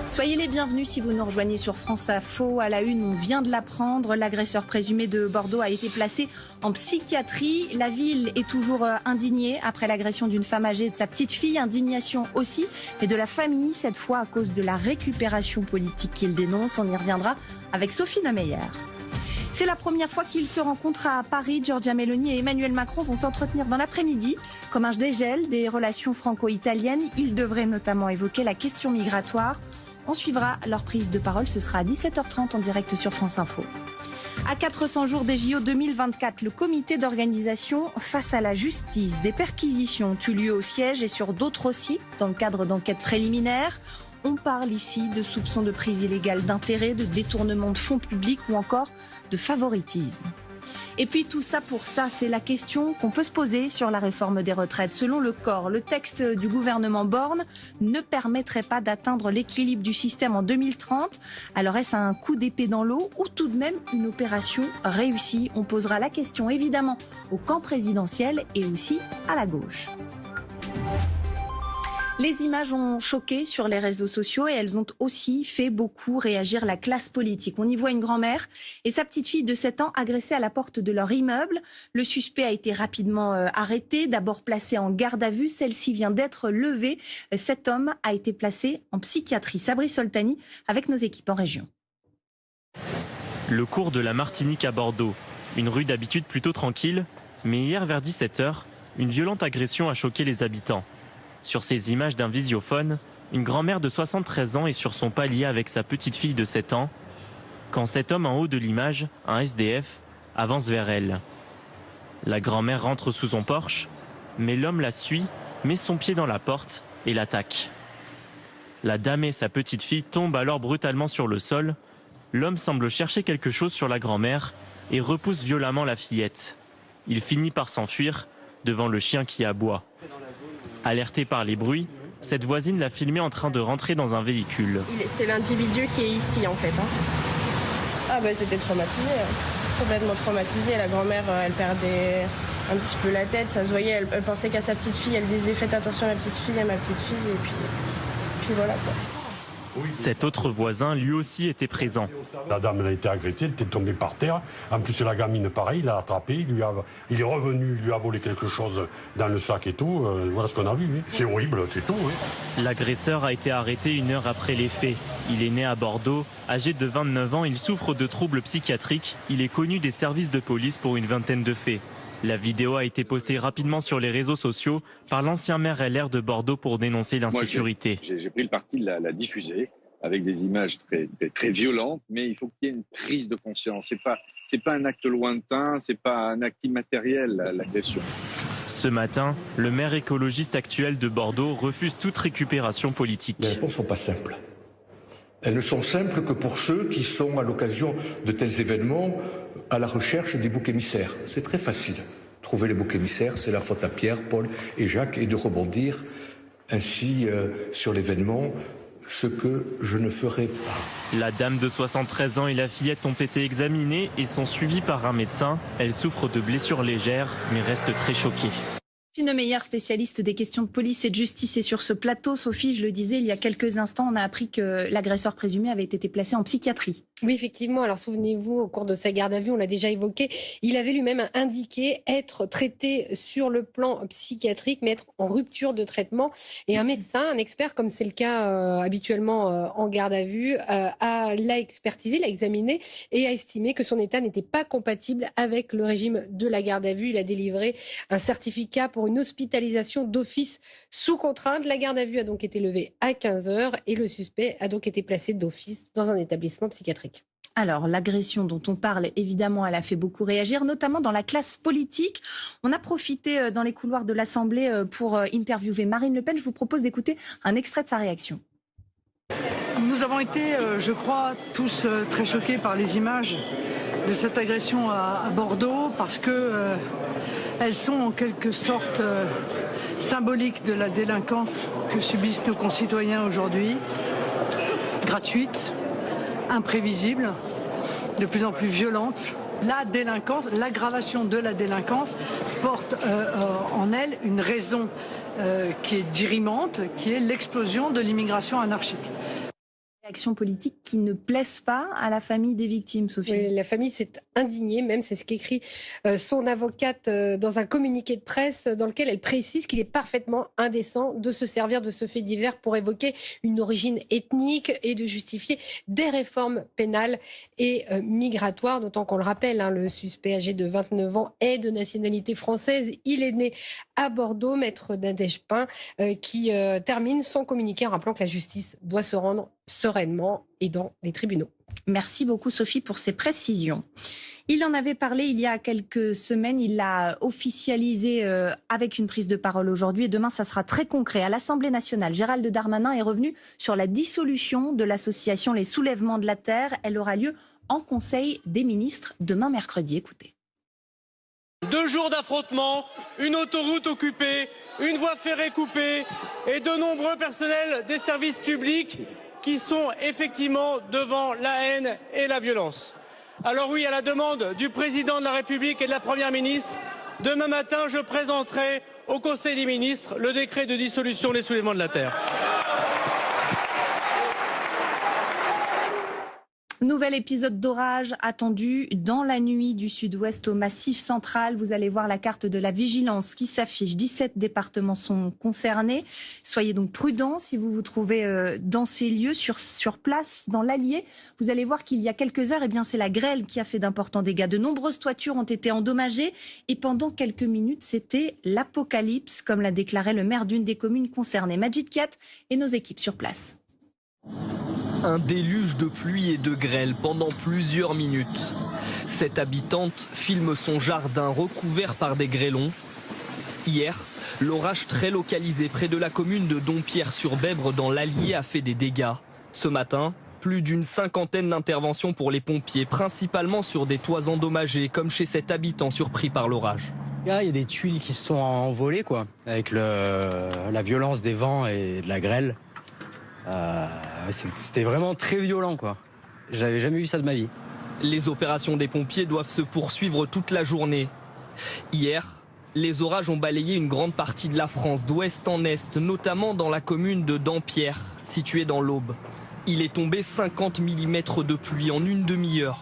Soyez les bienvenus si vous nous rejoignez sur France Info. À la une, on vient de l'apprendre, l'agresseur présumé de Bordeaux a été placé en psychiatrie. La ville est toujours indignée après l'agression d'une femme âgée et de sa petite fille. Indignation aussi, mais de la famille, cette fois à cause de la récupération politique qu'il dénonce. On y reviendra avec Sophie Nemeyer. C'est la première fois qu'ils se rencontrent à Paris. Giorgia Meloni et Emmanuel Macron vont s'entretenir dans l'après-midi. Comme un dégel des relations franco-italiennes, ils devraient notamment évoquer la question migratoire. On suivra leur prise de parole, ce sera à 17h30 en direct sur France Info. À 400 jours des JO 2024, le comité d'organisation face à la justice. Des perquisitions ont eu lieu au siège et sur d'autres sites dans le cadre d'enquêtes préliminaires. On parle ici de soupçons de prise illégale d'intérêt, de détournement de fonds publics ou encore de favoritisme. Et puis tout ça pour ça, c'est la question qu'on peut se poser sur la réforme des retraites. Selon le corps, le texte du gouvernement Borne ne permettrait pas d'atteindre l'équilibre du système en 2030. Alors est-ce un coup d'épée dans l'eau ou tout de même une opération réussie? On posera la question évidemment au camp présidentiel et aussi à la gauche. Les images ont choqué sur les réseaux sociaux et elles ont aussi fait beaucoup réagir la classe politique. On y voit une grand-mère et sa petite fille de 7 ans agressées à la porte de leur immeuble. Le suspect a été rapidement arrêté, d'abord placé en garde à vue. Celle-ci vient d'être levée. Cet homme a été placé en psychiatrie. Sabri Soltani avec nos équipes en région. Le cours de la Martinique à Bordeaux. Une rue d'habitude plutôt tranquille, mais hier vers 17h, une violente agression a choqué les habitants. Sur ces images d'un visiophone, une grand-mère de 73 ans est sur son palier avec sa petite fille de 7 ans, quand cet homme en haut de l'image, un SDF, avance vers elle. La grand-mère rentre sous son porche, mais l'homme la suit, met son pied dans la porte et l'attaque. La dame et sa petite fille tombent alors brutalement sur le sol. L'homme semble chercher quelque chose sur la grand-mère et repousse violemment la fillette. Il finit par s'enfuir devant le chien qui aboie. Alertée par les bruits, cette voisine l'a filmé en train de rentrer dans un véhicule. C'est l'individu qui est ici en fait. Ah bah c'était traumatisé, complètement traumatisé. La grand-mère, elle perdait un petit peu la tête, ça se voyait, elle pensait qu'à sa petite fille, elle disait faites attention à ma petite fille, et puis voilà quoi. Cet autre voisin, lui aussi, était présent. La dame elle a été agressée, elle était tombée par terre. En plus, la gamine, pareil, il l'a attrapée. Il est revenu, il lui a volé quelque chose dans le sac et tout. Voilà ce qu'on a vu. Oui. C'est horrible, c'est tout. Oui. L'agresseur a été arrêté 1 heure après les faits. Il est né à Bordeaux. Âgé de 29 ans, il souffre de troubles psychiatriques. Il est connu des services de police pour une vingtaine de faits. La vidéo a été postée rapidement sur les réseaux sociaux par l'ancien maire LR de Bordeaux pour dénoncer l'insécurité. J'ai pris le parti de la diffuser avec des images très violentes, mais il faut qu'il y ait une prise de conscience. C'est pas un acte lointain, c'est pas un acte immatériel, l'agression. Ce matin, le maire écologiste actuel de Bordeaux refuse toute récupération politique. Les réponses ne sont pas simples. Elles ne sont simples que pour ceux qui sont, à l'occasion de tels événements, à la recherche des boucs émissaires. C'est très facile. Trouver les boucs émissaires, c'est la faute à Pierre, Paul et Jacques, et de rebondir ainsi sur l'événement, ce que je ne ferai pas. La dame de 73 ans et la fillette ont été examinées et sont suivies par un médecin. Elle souffre de blessures légères, mais reste très choquée. Sophie Nemeyer, spécialiste des questions de police et de justice, est sur ce plateau. Sophie, je le disais, il y a quelques instants, on a appris que l'agresseur présumé avait été placé en psychiatrie. Oui, effectivement. Alors, souvenez-vous, au cours de sa garde à vue, on l'a déjà évoqué, il avait lui-même indiqué être traité sur le plan psychiatrique, mais être en rupture de traitement. Et un médecin, un expert, comme c'est le cas habituellement en garde à vue, l'a expertisé, l'a examiné et a estimé que son état n'était pas compatible avec le régime de la garde à vue. Il a délivré un certificat pour une hospitalisation d'office sous contrainte. La garde à vue a donc été levée à 15h et le suspect a donc été placé d'office dans un établissement psychiatrique. Alors, l'agression dont on parle, évidemment, elle a fait beaucoup réagir, notamment dans la classe politique. On a profité dans les couloirs de l'Assemblée pour interviewer Marine Le Pen. Je vous propose d'écouter un extrait de sa réaction. Nous avons été, je crois, tous très choqués par les images de cette agression à Bordeaux parce que elles sont en quelque sorte symboliques de la délinquance que subissent nos concitoyens aujourd'hui, gratuite, imprévisible, de plus en plus violente. La délinquance, l'aggravation de la délinquance porte en elle une raison qui est dirimante, qui est l'explosion de l'immigration anarchique. Actions politiques qui ne plaisent pas à la famille des victimes, Sophie. Oui, la famille s'est indignée, même c'est ce qu'écrit son avocate dans un communiqué de presse dans lequel elle précise qu'il est parfaitement indécent de se servir de ce fait divers pour évoquer une origine ethnique et de justifier des réformes pénales et migratoires, d'autant qu'on le rappelle, le suspect âgé de 29 ans est de nationalité française. Il est né à Bordeaux, maître Nadège Pin, qui termine son communiqué en rappelant que la justice doit se rendre sereinement et dans les tribunaux. Merci beaucoup Sophie pour ces précisions. Il en avait parlé il y a quelques semaines, il l'a officialisé avec une prise de parole aujourd'hui et demain ça sera très concret. À l'Assemblée nationale, Gérald Darmanin est revenu sur la dissolution de l'association Les Soulèvements de la Terre. Elle aura lieu en Conseil des ministres demain mercredi. Écoutez. 2 jours d'affrontements, une autoroute occupée, une voie ferrée coupée et de nombreux personnels des services publics qui sont effectivement devant la haine et la violence. Alors oui, à la demande du président de la République et de la Première ministre, demain matin, je présenterai au Conseil des ministres le décret de dissolution des Soulèvements de la Terre. Nouvel épisode d'orage attendu dans la nuit du sud-ouest au Massif central. Vous allez voir la carte de la vigilance qui s'affiche. 17 départements sont concernés. Soyez donc prudents si vous vous trouvez dans ces lieux, sur place, dans l'Allier. Vous allez voir qu'il y a quelques heures, c'est la grêle qui a fait d'importants dégâts. De nombreuses toitures ont été endommagées et pendant quelques minutes, c'était l'apocalypse, comme l'a déclaré le maire d'une des communes concernées. Majid Kiat et nos équipes sur place. Un déluge de pluie et de grêle pendant plusieurs minutes. Cette habitante filme son jardin recouvert par des grêlons. Hier, l'orage très localisé près de la commune de Dompierre-sur-Bèbre dans l'Allier a fait des dégâts. Ce matin, plus d'une 50aine d'interventions pour les pompiers, principalement sur des toits endommagés, comme chez cet habitant surpris par l'orage. Il y a des tuiles qui se sont envolées, avec la violence des vents et de la grêle. C'était vraiment très violent, J'avais jamais vu ça de ma vie. Les opérations des pompiers doivent se poursuivre toute la journée. Hier, les orages ont balayé une grande partie de la France, d'ouest en est, notamment dans la commune de Dampierre, située dans l'Aube. Il est tombé 50 mm de pluie en une demi-heure.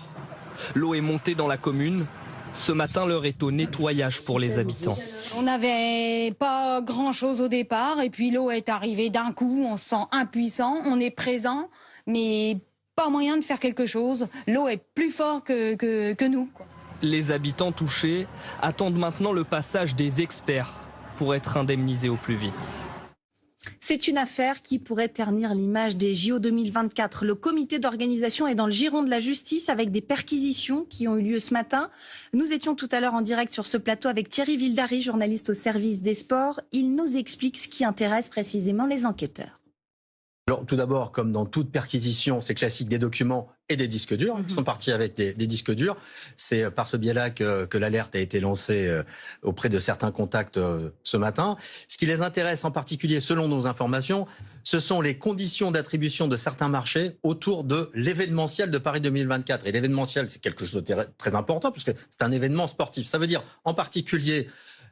L'eau est montée dans la commune. Ce matin, l'heure est au nettoyage pour les habitants. On n'avait pas grand-chose au départ et puis l'eau est arrivée d'un coup, on se sent impuissant, on est présent, mais pas moyen de faire quelque chose. L'eau est plus forte que nous. Les habitants touchés attendent maintenant le passage des experts pour être indemnisés au plus vite. C'est une affaire qui pourrait ternir l'image des JO 2024. Le comité d'organisation est dans le giron de la justice avec des perquisitions qui ont eu lieu ce matin. Nous étions tout à l'heure en direct sur ce plateau avec Thierry Vildary, journaliste au service des sports. Il nous explique ce qui intéresse précisément les enquêteurs. Alors, tout d'abord, comme dans toute perquisition, c'est classique, des documents et des disques durs. Ils sont partis avec des disques durs. C'est par ce biais-là que l'alerte a été lancée auprès de certains contacts ce matin. Ce qui les intéresse en particulier, selon nos informations, ce sont les conditions d'attribution de certains marchés autour de l'événementiel de Paris 2024. Et l'événementiel, c'est quelque chose de très important puisque c'est un événement sportif. Ça veut dire en particulier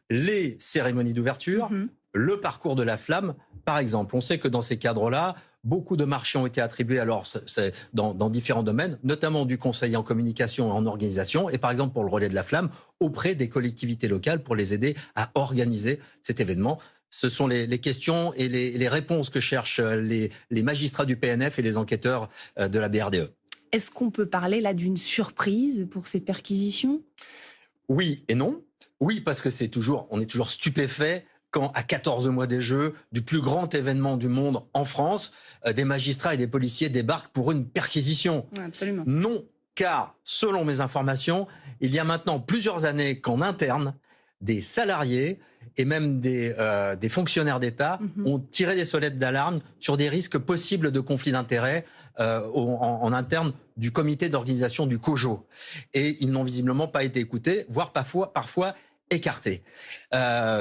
les cérémonies d'ouverture, le parcours de la flamme, par exemple. On sait que dans ces cadres-là, beaucoup de marchés ont été attribués alors c'est dans différents domaines, notamment du conseil en communication et en organisation, et par exemple pour le relais de la flamme, auprès des collectivités locales pour les aider à organiser cet événement. Ce sont les questions et les réponses que cherchent les magistrats du PNF et les enquêteurs de la BRDE. Est-ce qu'on peut parler là d'une surprise pour ces perquisitions ? Oui et non. Oui, parce que on est toujours stupéfait quand, à 14 mois des Jeux, du plus grand événement du monde en France, des magistrats et des policiers débarquent pour une perquisition. Ouais, absolument. Non, car, selon mes informations, il y a maintenant plusieurs années qu'en interne, des salariés et même des fonctionnaires d'État ont tiré des sonnettes d'alarme sur des risques possibles de conflits d'intérêts en interne du comité d'organisation du COJO. Et ils n'ont visiblement pas été écoutés, voire parfois écartés.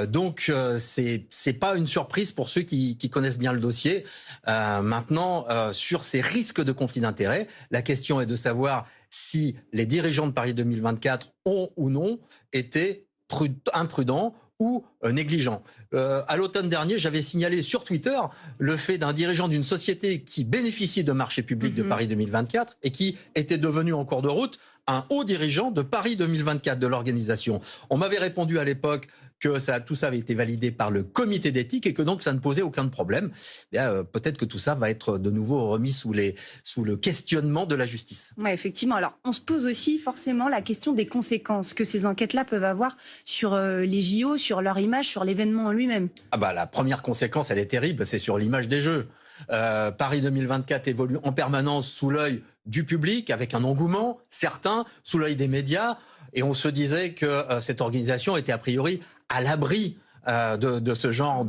Donc c'est pas une surprise pour ceux qui connaissent bien le dossier. Maintenant, sur ces risques de conflit d'intérêts, la question est de savoir si les dirigeants de Paris 2024 ont ou non été imprudents ou négligent. À l'automne dernier, j'avais signalé sur Twitter le fait d'un dirigeant d'une société qui bénéficie de marchés publics de Paris 2024 et qui était devenu en cours de route un haut dirigeant de Paris 2024 de l'organisation. On m'avait répondu à l'époque que tout ça avait été validé par le comité d'éthique et que donc ça ne posait aucun problème. Peut-être que tout ça va être de nouveau remis sous le questionnement de la justice. Oui, effectivement. Alors, on se pose aussi forcément la question des conséquences que ces enquêtes-là peuvent avoir sur les JO, sur leur image, sur l'événement en lui-même. La première conséquence, elle est terrible, c'est sur l'image des Jeux. Paris 2024 évolue en permanence sous l'œil du public, avec un engouement certain, sous l'œil des médias, et on se disait que cette organisation était a priori à l'abri de ce genre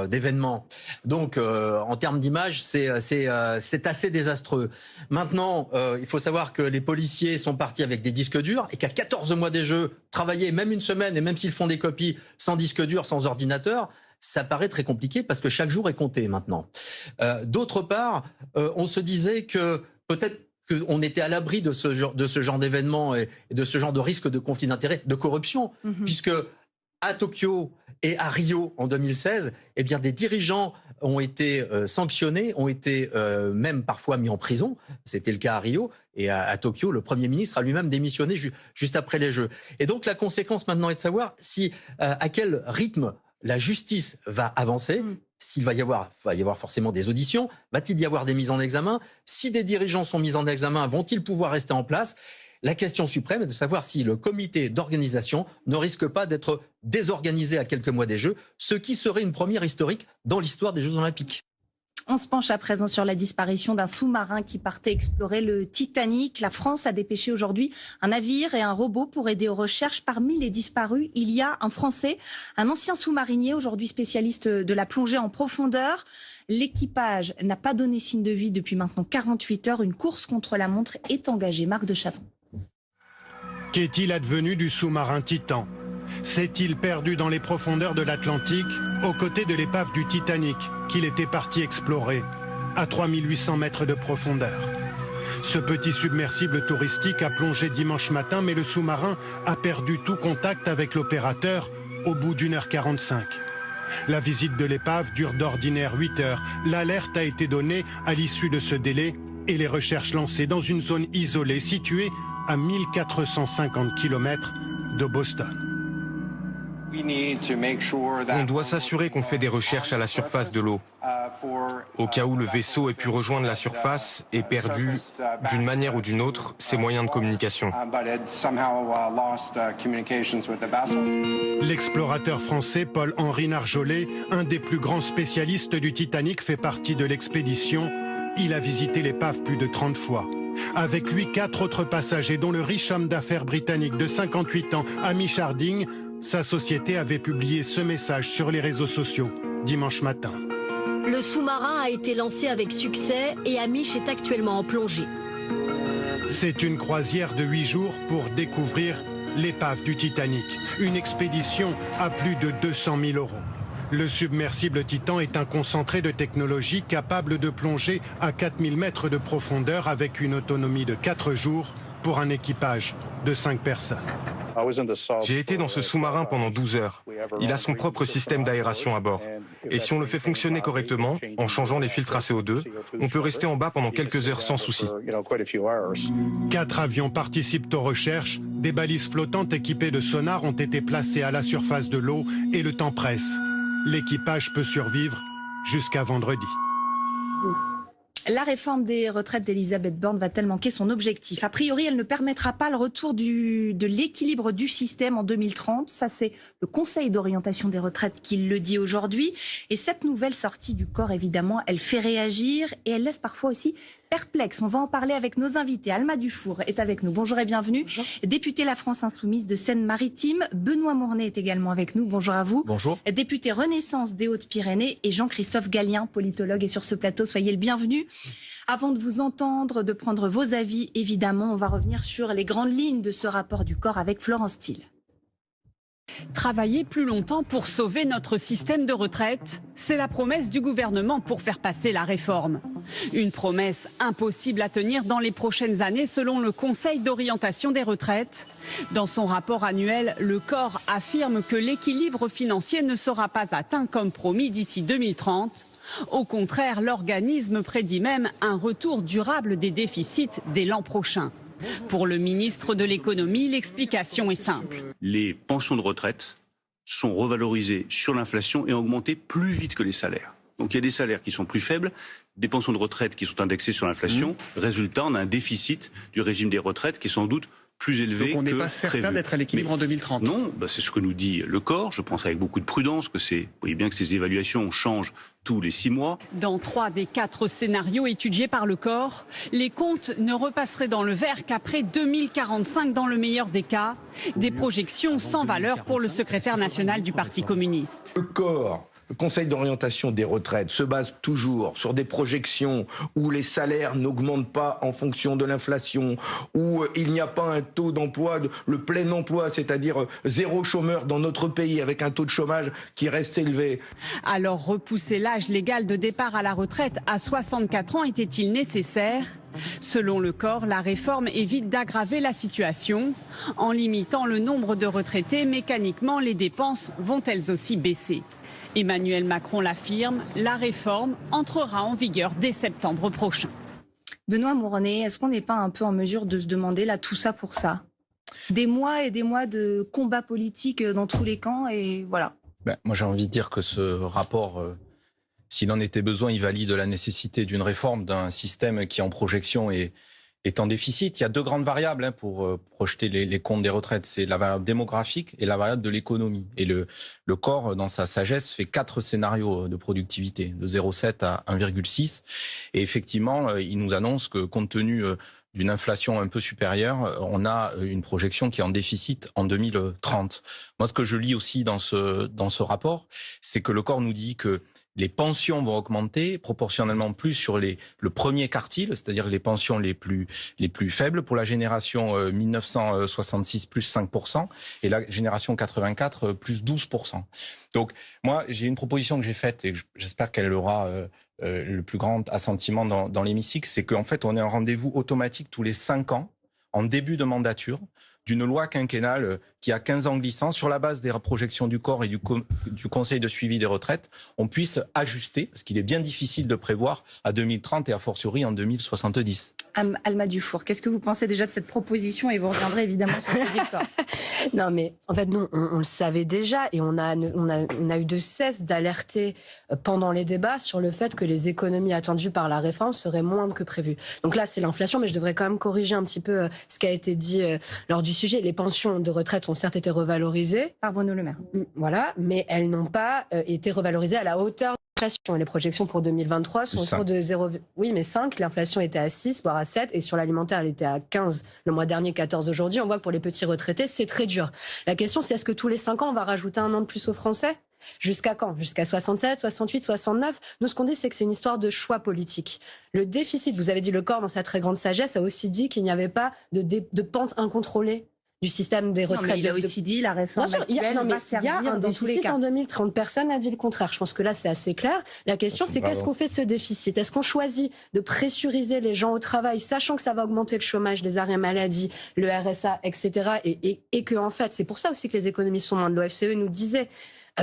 d'événements. Donc, en termes d'image, c'est assez désastreux. Maintenant, il faut savoir que les policiers sont partis avec des disques durs et qu'à 14 mois des Jeux, travailler même une semaine, et même s'ils font des copies sans disque dur, sans ordinateur, ça paraît très compliqué parce que chaque jour est compté maintenant. D'autre part, on se disait que peut-être qu'on était à l'abri de ce genre d'événements et de ce genre de risque de conflit d'intérêts, de corruption, puisque à Tokyo et à Rio en 2016, eh bien des dirigeants ont été sanctionnés, ont été même parfois mis en prison. C'était le cas à Rio. Et à Tokyo, le Premier ministre a lui-même démissionné juste après les Jeux. Et donc la conséquence maintenant est de savoir à quel rythme la justice va avancer. S'il va y avoir forcément des auditions, va-t-il y avoir des mises en examen? Si des dirigeants sont mis en examen, vont-ils pouvoir rester en place? La question suprême est de savoir si le comité d'organisation ne risque pas d'être désorganisé à quelques mois des Jeux, ce qui serait une première historique dans l'histoire des Jeux Olympiques. On se penche à présent sur la disparition d'un sous-marin qui partait explorer le Titanic. La France a dépêché aujourd'hui un navire et un robot pour aider aux recherches. Parmi les disparus, il y a un Français, un ancien sous-marinier, aujourd'hui spécialiste de la plongée en profondeur. L'équipage n'a pas donné signe de vie depuis maintenant 48 heures. Une course contre la montre est engagée. Marc de Chavon. Qu'est-il advenu du sous-marin Titan? S'est-il perdu dans les profondeurs de l'Atlantique, aux côtés de l'épave du Titanic, qu'il était parti explorer, à 3800 mètres de profondeur? Ce petit submersible touristique a plongé dimanche matin, mais le sous-marin a perdu tout contact avec l'opérateur au bout d'1h45. La visite de l'épave dure d'ordinaire 8 heures. L'alerte a été donnée à l'issue de ce délai et les recherches lancées dans une zone isolée située à 1450 km de Boston. On doit s'assurer qu'on fait des recherches à la surface de l'eau, au cas où le vaisseau ait pu rejoindre la surface et perdu, d'une manière ou d'une autre, ses moyens de communication. L'explorateur français Paul-Henri Narjolet, un des plus grands spécialistes du Titanic, fait partie de l'expédition. Il a visité l'épave plus de 30 fois. Avec lui, 4 autres passagers, dont le riche homme d'affaires britannique de 58 ans, Hamish Harding. Sa société avait publié ce message sur les réseaux sociaux dimanche matin. Le sous-marin a été lancé avec succès et Hamish est actuellement en plongée. C'est une croisière de 8 jours pour découvrir l'épave du Titanic. Une expédition à plus de 200 000 €. Le submersible Titan est un concentré de technologie capable de plonger à 4000 mètres de profondeur avec une autonomie de 4 jours pour un équipage de 5 personnes. J'ai été dans ce sous-marin pendant 12 heures. Il a son propre système d'aération à bord. Et si on le fait fonctionner correctement, en changeant les filtres à CO2, on peut rester en bas pendant quelques heures sans souci. 4 avions participent aux recherches. Des balises flottantes équipées de sonars ont été placées à la surface de l'eau et le temps presse. L'équipage peut survivre jusqu'à vendredi. La réforme des retraites d'Elisabeth Borne va-t-elle manquer son objectif? A priori, elle ne permettra pas le retour de l'équilibre du système en 2030. Ça, c'est le Conseil d'orientation des retraites qui le dit aujourd'hui. Et cette nouvelle sortie du corps, évidemment, elle fait réagir et elle laisse parfois aussi perplexe. On va en parler avec nos invités. Alma Dufour est avec nous. Bonjour et bienvenue. Bonjour. Député La France Insoumise de Seine-Maritime. Benoît Mournet est également avec nous. Bonjour à vous. Bonjour. Député Renaissance des Hautes-Pyrénées et Jean-Christophe Gallien, politologue, est sur ce plateau. Soyez le bienvenu. Avant de vous entendre, de prendre vos avis, évidemment, on va revenir sur les grandes lignes de ce rapport du corps avec Florence Thiel. Travailler plus longtemps pour sauver notre système de retraite, c'est la promesse du gouvernement pour faire passer la réforme. Une promesse impossible à tenir dans les prochaines années selon le Conseil d'orientation des retraites. Dans son rapport annuel, le corps affirme que l'équilibre financier ne sera pas atteint comme promis d'ici 2030. Au contraire, l'organisme prédit même un retour durable des déficits dès l'an prochain. Pour le ministre de l'économie, l'explication est simple. Les pensions de retraite sont revalorisées sur l'inflation et augmentées plus vite que les salaires. Donc il y a des salaires qui sont plus faibles, des pensions de retraite qui sont indexées sur l'inflation. Résultat, on a un déficit du régime des retraites qui est sans doute plus élevé que donc on n'est pas certain d'être à l'équilibre en 2030. Non, c'est ce que nous dit le corps. Je pense avec beaucoup de prudence que vous voyez bien que ces évaluations changent tous les 6 mois. Dans 3 des 4 scénarios étudiés par le corps, les comptes ne repasseraient dans le vert qu'après 2045 dans le meilleur des cas. Des projections sans valeur pour le secrétaire national du Parti communiste. Le corps, le Conseil d'orientation des retraites, se base toujours sur des projections où les salaires n'augmentent pas en fonction de l'inflation, où il n'y a pas un taux d'emploi, le plein emploi, c'est-à-dire 0 chômeur dans notre pays avec un taux de chômage qui reste élevé. Alors repousser l'âge légal de départ à la retraite à 64 ans était-il nécessaire ? Selon le corps, la réforme évite d'aggraver la situation. En limitant le nombre de retraités, mécaniquement, les dépenses vont elles aussi baisser. Emmanuel Macron l'affirme, la réforme entrera en vigueur dès septembre prochain. Benoît Mouronnet, est-ce qu'on n'est pas un peu en mesure de se demander là tout ça pour ça ? Des mois et des mois de combats politiques dans tous les camps et voilà. Moi j'ai envie de dire que ce rapport, s'il en était besoin, il valide la nécessité d'une réforme d'un système qui en projection est en déficit. Il y a 2 grandes variables pour projeter les comptes des retraites. C'est la variable démographique et la variable de l'économie. Et le corps, dans sa sagesse, fait 4 scénarios de productivité, de 0,7 à 1,6. Et effectivement, il nous annonce que compte tenu d'une inflation un peu supérieure, on a une projection qui est en déficit en 2030. Moi, ce que je lis aussi dans ce rapport, c'est que le corps nous dit que les pensions vont augmenter proportionnellement plus sur le premier quartile, c'est-à-dire les pensions les plus faibles pour la génération 1966 plus 5% et la génération 84 plus 12%. Donc moi j'ai une proposition que j'ai faite et j'espère qu'elle aura le plus grand assentiment dans l'hémicycle, c'est qu'en fait on est en rendez-vous automatique tous les 5 ans en début de mandature d'une loi quinquennale qui a 15 ans glissants, sur la base des projections du corps et du Conseil de suivi des retraites, on puisse ajuster, parce qu'il est bien difficile de prévoir à 2030 et a fortiori en 2070. Alma Dufour, qu'est-ce que vous pensez déjà de cette proposition et vous reviendrez évidemment sur ce discours. Non mais en fait non, on le savait déjà et on a eu de cesse d'alerter pendant les débats sur le fait que les économies attendues par la réforme seraient moindres que prévues. Donc là c'est l'inflation, mais je devrais quand même corriger un petit peu ce qui a été dit lors du sujet. Les pensions de retraite ont certes été revalorisées par Bruno Le Maire. Voilà, mais elles n'ont pas été revalorisées à la hauteur de l'inflation. Les projections pour 2023 sont autour de 0. Oui, mais 5. L'inflation était à 6, voire à 7. Et sur l'alimentaire, elle était à 15 le mois dernier, 14 aujourd'hui. On voit que pour les petits retraités, c'est très dur. La question, c'est est-ce que tous les 5 ans, on va rajouter 1 an de plus aux Français ? Jusqu'à quand ? Jusqu'à 67, 68, 69 ? Nous, ce qu'on dit, c'est que c'est une histoire de choix politique. Le déficit, vous avez dit, le corps, dans sa très grande sagesse, a aussi dit qu'il n'y avait pas de pente incontrôlée du système des retraites. Non, mais il a aussi dit la réforme actuelle va servir dans tous les cas. Il y a un déficit en 2030. Personne n'a dit le contraire. Je pense que là, c'est assez clair. La question, c'est qu'est-ce qu'on fait de ce déficit ? Est-ce qu'on choisit de pressuriser les gens au travail, sachant que ça va augmenter le chômage, les arrêts maladie, le RSA, etc. Et que, en fait, c'est pour ça aussi que les économies sont moindres. L'OFCE nous disait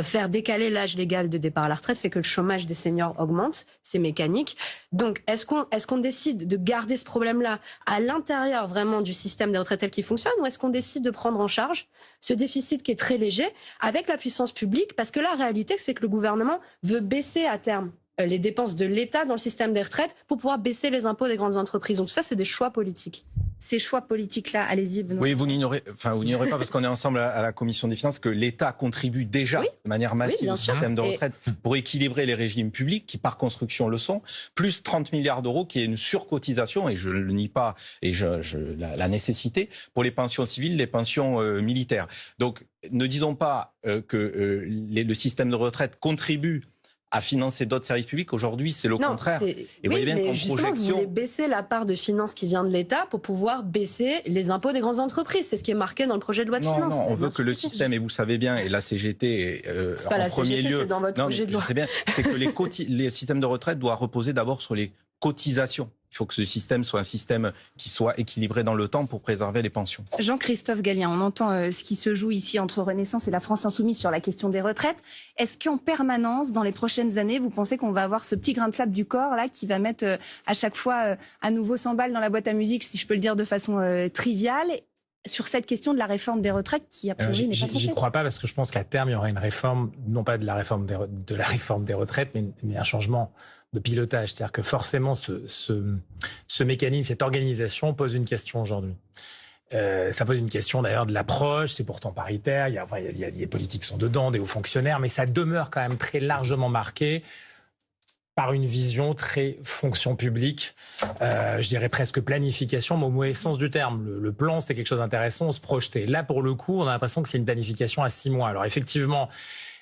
faire décaler l'âge légal de départ à la retraite fait que le chômage des seniors augmente, c'est mécanique. Donc, est-ce qu'on décide de garder ce problème-là à l'intérieur vraiment du système des retraites tel qu'il fonctionne, ou est-ce qu'on décide de prendre en charge ce déficit qui est très léger avec la puissance publique ? Parce que la réalité, c'est que le gouvernement veut baisser à terme les dépenses de l'État dans le système des retraites pour pouvoir baisser les impôts des grandes entreprises. Donc tout ça, c'est des choix politiques. Ces choix politiques-là, allez-y, Benoît. Oui, vous n'ignorez pas, parce qu'on est ensemble à la Commission des Finances, que l'État contribue déjà de manière massive au système de retraite pour équilibrer les régimes publics, qui par construction le sont, plus 30 milliards d'euros, qui est une surcotisation, et je ne le nie pas, et la nécessité, pour les pensions civiles, les pensions militaires. Donc, ne disons pas que le système de retraite contribue à financer d'autres services publics. Aujourd'hui, c'est le contraire. Et vous voyez bien qu'en projection, vous voulez baisser la part de finances qui vient de l'État pour pouvoir baisser les impôts des grandes entreprises. C'est ce qui est marqué dans le projet de loi de finances. Non, on veut que le système, et vous savez bien, et la CGT c'est pas la CGT, c'est dans votre projet de loi. Je sais bien, c'est que les systèmes de retraite doivent reposer d'abord sur les cotisations. Il faut que ce système soit un système qui soit équilibré dans le temps pour préserver les pensions. Jean-Christophe Gallien, on entend ce qui se joue ici entre Renaissance et la France Insoumise sur la question des retraites. Est-ce qu'en permanence, dans les prochaines années, vous pensez qu'on va avoir ce petit grain de sable du corps là qui va mettre à chaque fois à nouveau 100 balles dans la boîte à musique, si je peux le dire de façon triviale, sur cette question de la réforme des retraites qui, a priori, n'est pas tranchée? J'y crois pas parce que je pense qu'à terme, il y aura une réforme, non pas de la réforme des retraites, mais un changement de pilotage. C'est-à-dire que forcément, ce mécanisme, cette organisation pose une question aujourd'hui. Ça pose une question d'ailleurs de l'approche, c'est pourtant paritaire, il y a des politiques qui sont dedans, des hauts fonctionnaires, mais ça demeure quand même très largement marqué par une vision très fonction publique, je dirais presque planification, mais au mauvais sens du terme. Le plan, c'était quelque chose d'intéressant, on se projetait. Là, pour le coup, on a l'impression que c'est une planification à 6 mois. Alors effectivement,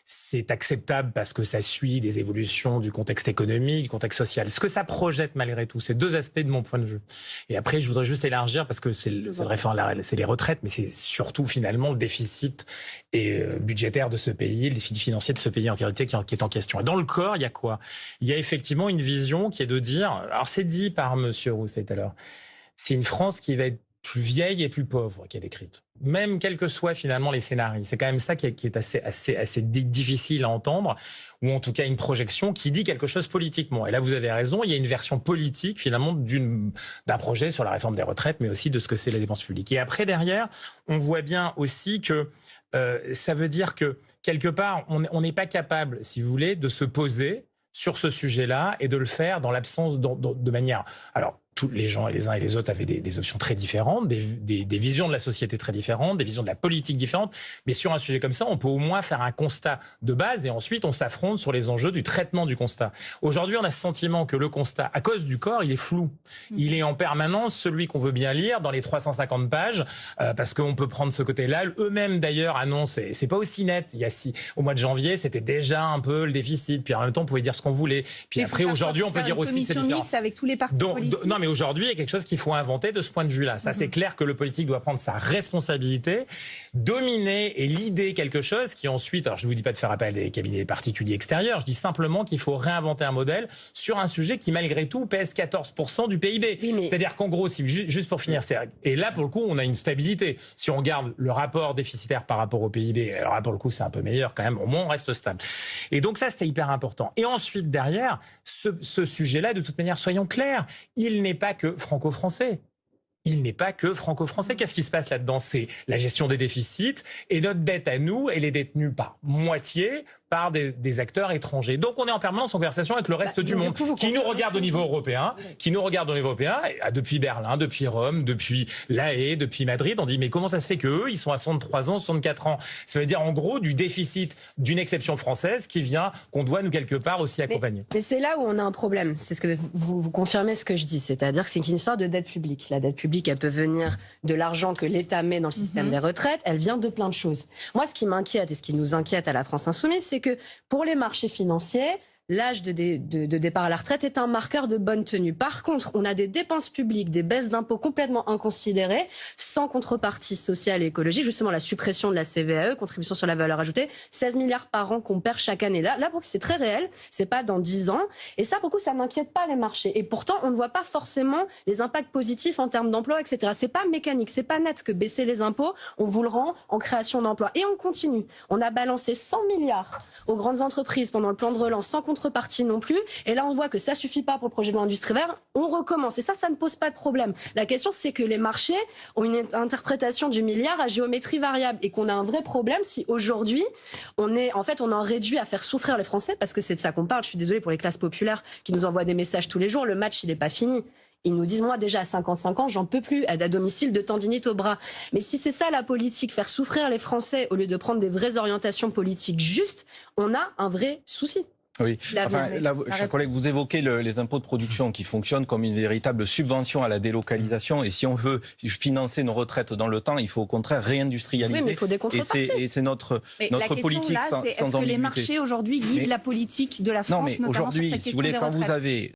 c'est acceptable parce que ça suit des évolutions du contexte économique, du contexte social. Ce que ça projette malgré tout, c'est 2 aspects de mon point de vue. Et après, je voudrais juste élargir parce que c'est les retraites, mais c'est surtout finalement le déficit budgétaire de ce pays, le déficit financier de ce pays en réalité qui est en question. Et dans le corps, il y a quoi? Il y a effectivement une vision qui est de dire, alors c'est dit par Monsieur Rousset tout à l'heure, c'est une France qui va être plus vieille et plus pauvre qui est décrite. Même quels que soient finalement les scénarios. C'est quand même ça qui est assez difficile à entendre, ou en tout cas une projection qui dit quelque chose politiquement. Et là, vous avez raison, il y a une version politique finalement d'un projet sur la réforme des retraites, mais aussi de ce que c'est la dépense publique. Et après, derrière, on voit bien aussi que ça veut dire que quelque part, on n'est pas capable, si vous voulez, de se poser sur ce sujet-là et de le faire dans l'absence de manière... Alors, tous les gens et les uns et les autres avaient des options très différentes, des visions de la société très différentes, des visions de la politique différentes. Mais sur un sujet comme ça, on peut au moins faire un constat de base et ensuite on s'affronte sur les enjeux du traitement du constat. Aujourd'hui, on a ce sentiment que le constat, à cause du corps, il est flou. Il est en permanence celui qu'on veut bien lire dans les 350 pages, parce qu'on peut prendre ce côté-là. Eux-mêmes d'ailleurs annoncent, et c'est pas aussi net. Au mois de janvier, c'était déjà un peu le déficit. Puis en même temps, on pouvait dire ce qu'on voulait. Puis après, aujourd'hui, on peut dire aussi que c'est différent. Avec tous les partis politiques. Non, mais aujourd'hui, il y a quelque chose qu'il faut inventer de ce point de vue-là. Ça, c'est clair que le politique doit prendre sa responsabilité, dominer et leader quelque chose qui ensuite, alors je ne vous dis pas de faire appel à des cabinets particuliers extérieurs, je dis simplement qu'il faut réinventer un modèle sur un sujet qui, malgré tout, pèse 14% du PIB. Oui, mais... C'est-à-dire qu'en gros, juste pour finir, et là, pour le coup, on a une stabilité. Si on regarde le rapport déficitaire par rapport au PIB, alors là, pour le coup, c'est un peu meilleur quand même, au moins on reste stable. Et donc ça, c'était hyper important. Et ensuite, derrière, ce sujet-là, de toute manière, soyons clairs, il n'est pas que franco-français. Il n'est pas que franco-français. Qu'est-ce qui se passe là-dedans? C'est la gestion des déficits et notre dette à nous, elle est détenue par moitié par des acteurs étrangers. Donc on est en permanence en conversation avec le reste du monde qui nous regarde au niveau européen, depuis Berlin, depuis Rome, depuis La Haye, depuis Madrid. On dit mais comment ça se fait qu'eux, ils sont à 63 ans, 64 ans? Ça veut dire en gros du déficit d'une exception française qu'on doit nous quelque part aussi accompagner. Mais c'est là où on a un problème. C'est ce que vous confirmez ce que je dis. C'est-à-dire que c'est une histoire de dette publique. La dette publique, elle peut venir de l'argent que l'État met dans le système des retraites. Elle vient de plein de choses. Moi, ce qui m'inquiète et ce qui nous inquiète à la France Insoumise, c'est que pour les marchés financiers, l'âge de départ à la retraite est un marqueur de bonne tenue. Par contre, on a des dépenses publiques, des baisses d'impôts complètement inconsidérées, sans contrepartie sociale et écologique. Justement, la suppression de la CVAE, contribution sur la valeur ajoutée, 16 milliards par an qu'on perd chaque année. Là, pour que c'est très réel, c'est pas dans 10 ans. Et ça, pour le coup, ça n'inquiète pas les marchés. Et pourtant, on ne voit pas forcément les impacts positifs en termes d'emploi, etc. C'est pas mécanique, c'est pas net que baisser les impôts, on vous le rend en création d'emplois. Et on continue. On a balancé 100 milliards aux grandes entreprises pendant le plan de relance, sans contrepartie non plus. Et là, on voit que ça suffit pas pour le projet de loi industrie verte. On recommence. Et ça ne pose pas de problème. La question, c'est que les marchés ont une interprétation du milliard à géométrie variable et qu'on a un vrai problème si aujourd'hui, on en réduit à faire souffrir les Français, parce que c'est de ça qu'on parle. Je suis désolée pour les classes populaires qui nous envoient des messages tous les jours. Le match, il n'est pas fini. Ils nous disent, moi, déjà à 55 ans, j'en peux plus, à domicile de tendinite au bras. Mais si c'est ça la politique, faire souffrir les Français au lieu de prendre des vraies orientations politiques justes, on a un vrai souci. Oui, enfin, là, chers collègues, vous évoquez les impôts de production qui fonctionnent comme une véritable subvention à la délocalisation. Et si on veut financer nos retraites dans le temps, il faut au contraire réindustrialiser. Oui, mais il faut des contreparties. Et c'est notre politique là, sans ambiguïté. Est-ce que les marchés aujourd'hui guident la politique de la France, non, mais aujourd'hui, si vous voulez, quand vous avez